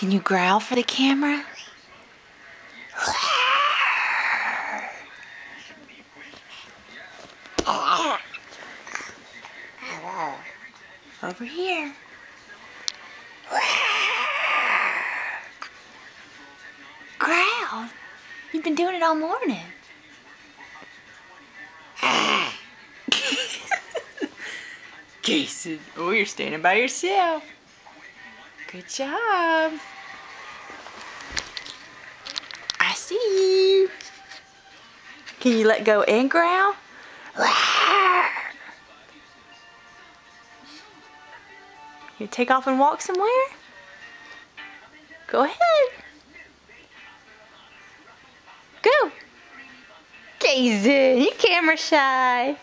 Can you growl for the camera? Over here. Growl. You've been doing it all morning. Casen. Oh, you're standing by yourself. Good job. I see you. Can you let go and growl? You take off and walk somewhere? Go ahead. Go. Casen, you camera shy.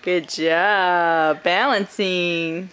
Good job balancing.